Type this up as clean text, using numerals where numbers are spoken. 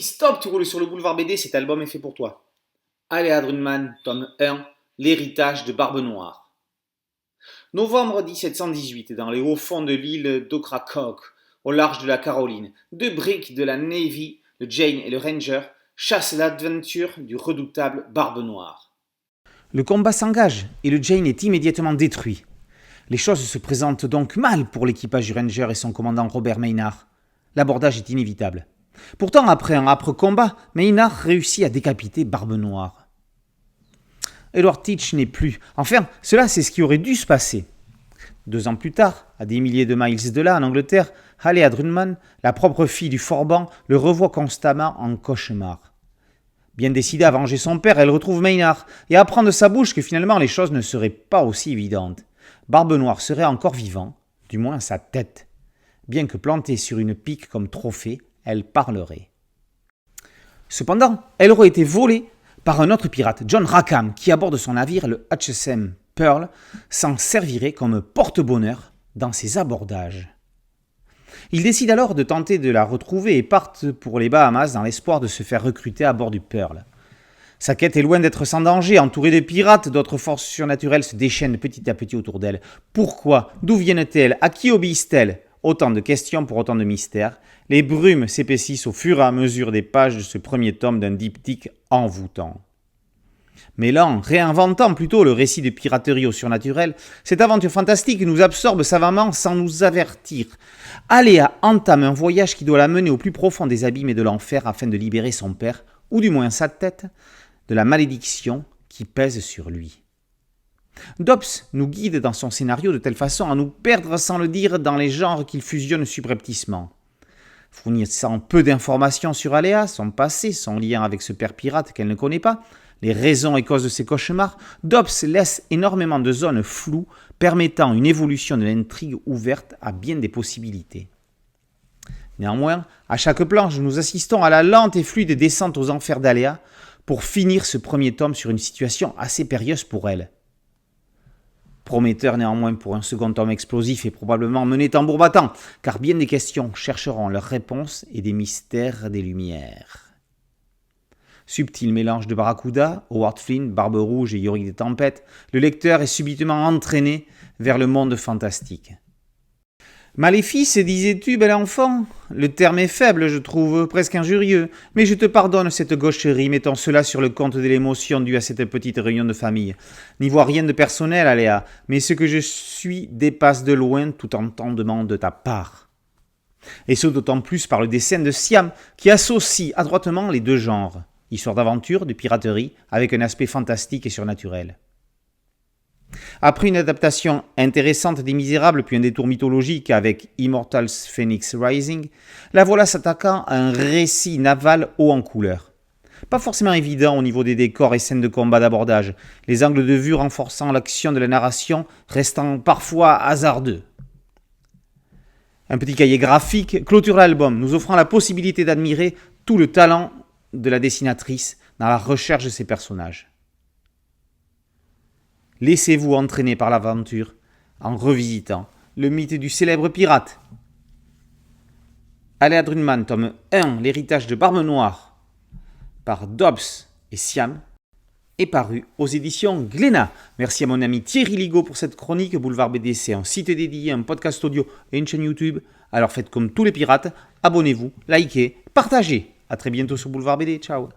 stop, tu roules sur le boulevard BD, cet album est fait pour toi. Aléa Drunman, tome 1, L'héritage de Barbe Noire. Novembre 1718, dans les hauts fonds de l'île d'Ocracoke, au large de la Caroline, deux briques de la Navy, le Jane et le Ranger, chassent l'aventure du redoutable Barbe Noire. Le combat s'engage et le Jane est immédiatement détruit. Les choses se présentent donc mal pour l'équipage du Ranger et son commandant Robert Maynard. L'abordage est inévitable. Pourtant, après un âpre combat, Maynard réussit à décapiter Barbe Noire. Edward Teach n'est plus. Enfin, cela c'est ce qui aurait dû se passer. 2 ans plus tard, à des milliers de miles de là, en Angleterre, Aléa Drunman, la propre fille du Forban, le revoit constamment en cauchemar. Bien décidée à venger son père, elle retrouve Maynard et apprend de sa bouche que finalement les choses ne seraient pas aussi évidentes. Barbe Noire serait encore vivant, du moins sa tête. Bien que plantée sur une pique comme trophée, elle parlerait. Cependant, elle aurait été volée par un autre pirate, John Rackham, qui à bord de son navire, le HSM Pearl, s'en servirait comme porte-bonheur dans ses abordages. Il décide alors de tenter de la retrouver et partent pour les Bahamas dans l'espoir de se faire recruter à bord du Pearl. Sa quête est loin d'être sans danger. Entourée de pirates, d'autres forces surnaturelles se déchaînent petit à petit autour d'elle. Pourquoi ? D'où viennent-elles ? À qui obéissent-elles ? Autant de questions pour autant de mystères. Les brumes s'épaississent au fur et à mesure des pages de ce premier tome d'un diptyque envoûtant. Mêlant, réinventant plutôt le récit de piraterie au surnaturel, cette aventure fantastique nous absorbe savamment sans nous avertir. Aléa entame un voyage qui doit la mener au plus profond des abîmes et de l'enfer afin de libérer son père, ou du moins sa tête, de la malédiction qui pèse sur lui. Dobbs nous guide dans son scénario de telle façon à nous perdre sans le dire dans les genres qu'il fusionne subrepticement. Fournissant peu d'informations sur Aléa, son passé, son lien avec ce père pirate qu'elle ne connaît pas, les raisons et causes de ses cauchemars, Dobbs laisse énormément de zones floues permettant une évolution de l'intrigue ouverte à bien des possibilités. Néanmoins, à chaque planche, nous assistons à la lente et fluide descente aux enfers d'Aléa pour finir ce premier tome sur une situation assez périlleuse pour elle. Prometteur néanmoins pour un second tome explosif et probablement mené tambour battant, car bien des questions chercheront leurs réponses et des mystères des lumières. Subtil mélange de Barracuda, Howard Flynn, Barbe Rouge et Yorick des Tempêtes, le lecteur est subitement entraîné vers le monde fantastique. Maléfice, disais-tu, bel enfant ? Le terme est faible, je trouve, presque injurieux, mais je te pardonne cette gaucherie, mettons cela sur le compte de l'émotion due à cette petite réunion de famille. N'y vois rien de personnel, Aléa, mais ce que je suis dépasse de loin tout entendement de ta part. Et ce d'autant plus par le dessin de Siam, qui associe adroitement les deux genres, histoire d'aventure, de piraterie, avec un aspect fantastique et surnaturel. Après une adaptation intéressante des Misérables puis un détour mythologique avec Immortals Phoenix Rising, la voilà s'attaquant à un récit naval haut en couleur. Pas forcément évident au niveau des décors et scènes de combat d'abordage, les angles de vue renforçant l'action de la narration restant parfois hasardeux. Un petit cahier graphique clôture l'album, nous offrant la possibilité d'admirer tout le talent de la dessinatrice dans la recherche de ses personnages. Laissez-vous entraîner par l'aventure en revisitant le mythe du célèbre pirate. Aléa Drunman, tome 1, L'héritage de Barbe Noire, par Dobbs et Siam, est paru aux éditions Glénat. Merci à mon ami Thierry Ligaud pour cette chronique. Boulevard BD, c'est un site dédié, un podcast audio et une chaîne YouTube. Alors faites comme tous les pirates, abonnez-vous, likez, partagez. A très bientôt sur Boulevard BD. Ciao.